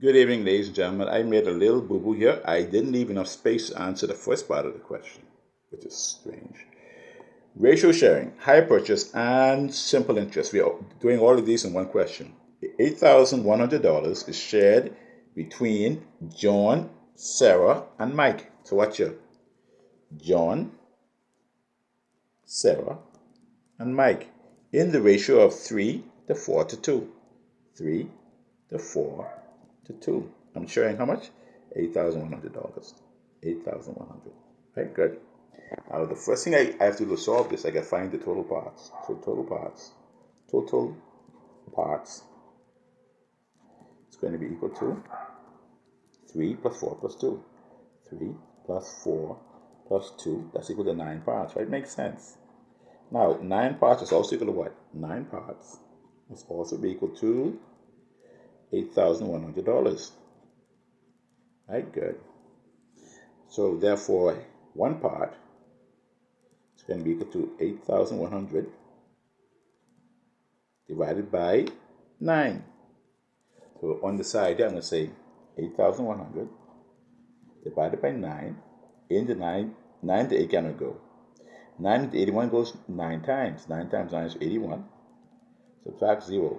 Good evening, ladies and gentlemen. I made a little boo-boo here. I didn't leave enough space to answer the first part of the question, which is strange. Ratio sharing, hire purchase, and simple interest. We are doing all of these in one question. $8,100 is shared between John, Sarah, and Mike. So watch here. John, Sarah, and Mike in the ratio of 3 to 4 to 2. 3 to 4 to 2. I'm sharing how much? $8,100. 8,100. Right, good. Now the first thing I have to do to solve this, I gotta find the total parts. So total parts is going to be equal to 3 plus 4 plus 2. 3 plus 4 plus 2, that's equal to 9 parts, right? Makes sense. Now, 9 parts is also equal to what? 9 parts must also be equal to $8,100. Right, good. So therefore, 1 part is going to be equal to 8,100 divided by 9. So on the side there, I'm going to say 8,100 divided by 9. In the 9 to 8 cannot go. 9 to 81 goes 9 times. 9 times 9 is 81. Subtract 0.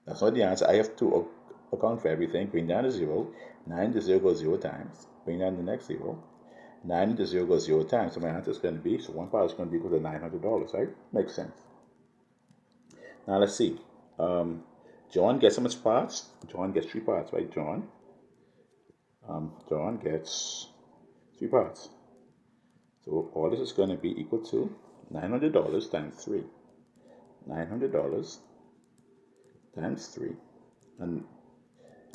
That's not the answer. I have to account for everything. Bring down to 0. 9 to 0 goes 0 times. Bring down the next 0. 9 to 0 goes 0 times. So my answer is going to be, so 1 part is going to be equal to $900, right? Makes sense. Now let's see. John gets how much parts? John gets 3 parts, right? John gets 3 parts. So all this is going to be equal to $900 times 3. $900 times 3.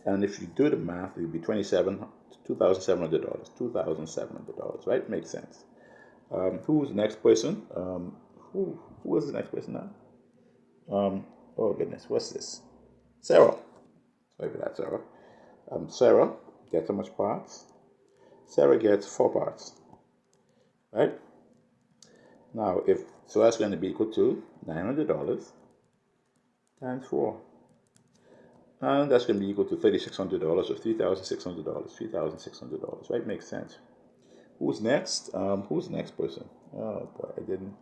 And if you do the math, it would be $2,700. $2,700, right? Makes sense. Who's the next person? Who is the next person now? Oh goodness, what's this? Sarah. Sorry for that, Sarah. Sarah gets how much parts? Sarah gets 4 parts. Right? Now, so that's going to be equal to $900 times 4. And that's going to be equal to $3,600 or $3,600. $3,600, right? Makes sense. Who's next? Who's the next person? Oh boy, I didn't.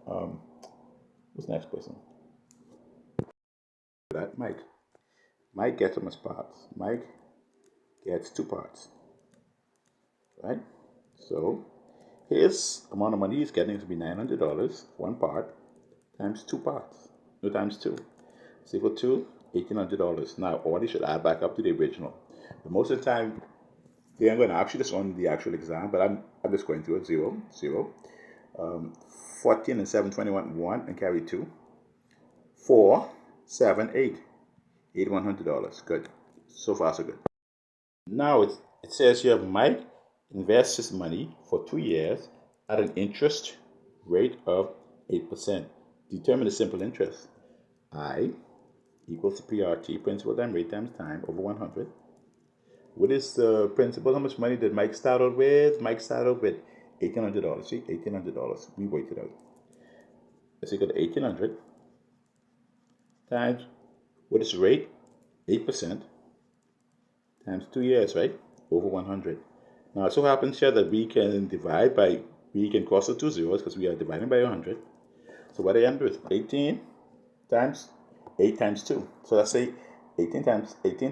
Who's the next person? That Mike. Mike gets how much parts? Mike gets 2 parts. Right? So his amount of money he's getting is to be $900, 1 part, times 2 parts. No, times 2. It's equal to $1,800. Now, all these should add back up to the original. But most of the time, they aren't going to ask you this on the actual exam, but I'm just going through it. 0, 0. 14 and 7, 21, 1, and carry 2. 4, 7, 8. $8,100. Good. So far, so good. Now, it says here, Mike invests his money for 2 years at an interest rate of 8%. Determine the simple interest. I equals to PRT, principal times rate times time, over 100. What is the principal? How much money did Mike start out with? Mike started out with $1,800. See, $1,800. We worked it out. It's equal to 1,800 times, what is the rate? 8% times 2 years, right? Over 100. Now, it so happens here that we can cross the 2 zeros because we are dividing by 100. So what I end with? 18 times 8 times 2. So let's say 18 times 8.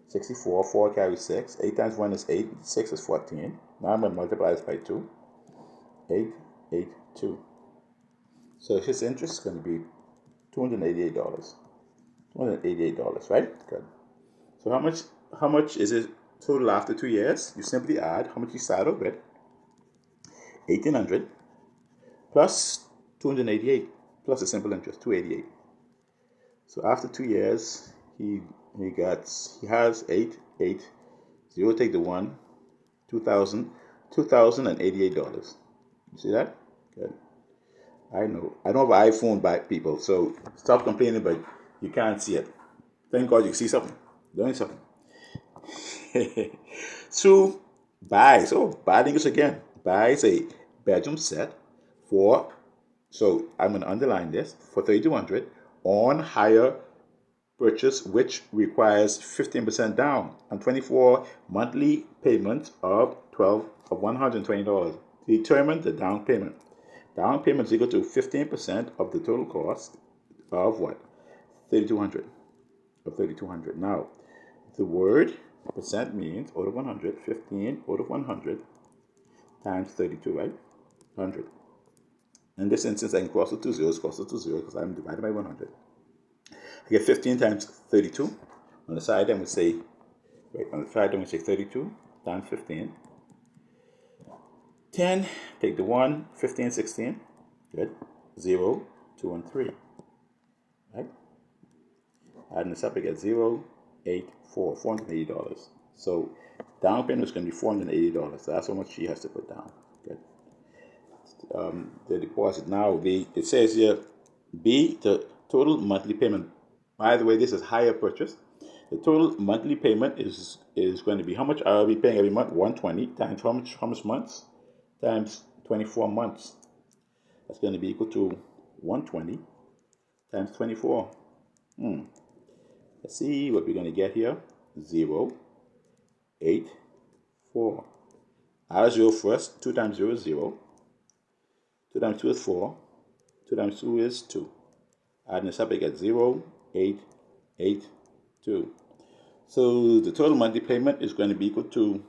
64. 4 carries 6. 8 times 1 is 8. 6 is 14. Now I'm going to multiply this by 2. 8, 8, 2. So his interest is going to be $288. $288, right? Good. So how much is it total after 2 years? You simply add how much you started with. 1,800 plus 288 plus the simple interest, 288. So after 2 years, he has 8, 0 take the 1, $2,088. You see that? Good. I know. I don't have an iPhone by people, so stop complaining, but you can't see it. Thank God you see something. Learn something. So buys. Oh, bad English again. Buys a bedroom set for, so I'm going to underline this, for $3,200 on hire purchase which requires 15% down and 24 monthly payments of $120. Determine the down payment. Down payment is equal to 15% of the total cost of what? 3,200 of 3,200. Now, the word percent means out of 100, 15 out of 100 times 32, right? 100. In this instance, I can cross the two zeros, because I'm divided by 100. I get 15 times 32. On the side, I'm going to say, on the side, I'm going to say 32 times 15. 10, take the 1, 15, 16. Good. 0, 2, and 3. Right? Adding this up, I get 0, 8, 4, $480. So down payment is going to be $480. So that's how much she has to put down. Good. The deposit now, it says here, B, the total monthly payment. By the way, this is higher purchase. The total monthly payment is going to be, how much are we paying every month? 120 times how much months? Times 24 months. That's going to be equal to 120 times 24. Let's see what we're going to get here. 0, 8, 4. Add 0 first. 2 times 0 is 0. 2 times 2 is 4. 2 times 2 is 2. Adding this up, I get 0, 8, 8, 2. So the total monthly payment is going to be equal to,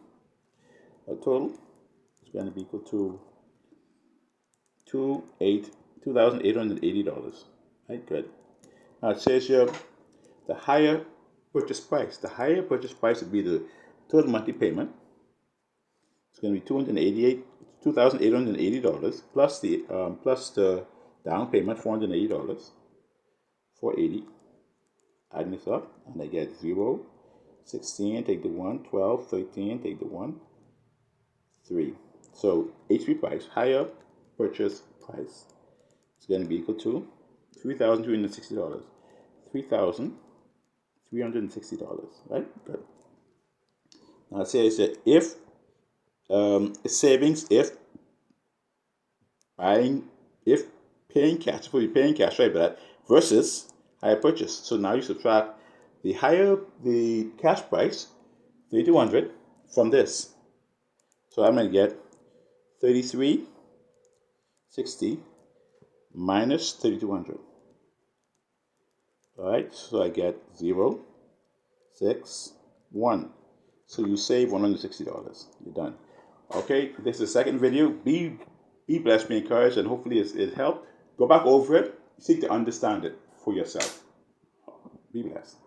$2,880. Right, good. Now it says here the higher purchase price. The higher purchase price would be the total monthly payment. It's going to be $2,880 plus the down payment, $480. 480. Adding this up, and I get 0, 16, take the 1, 12, 13, take the 1, 3. So HP price, higher purchase price, is going to be equal to $3,360. $3,360, right? Good. Now it says that if savings, if paying cash, for you paying cash, right? But versus higher purchase. So now you subtract the cash price, 3,200, from this. So I'm going to get 3,360 minus 3,200. All right, so I get 0, 6, 1. So you save $160. You're done. Okay, this is the second video. Be blessed, be encouraged, and hopefully it helped. Go back over it, seek to understand it for yourself. Be blessed.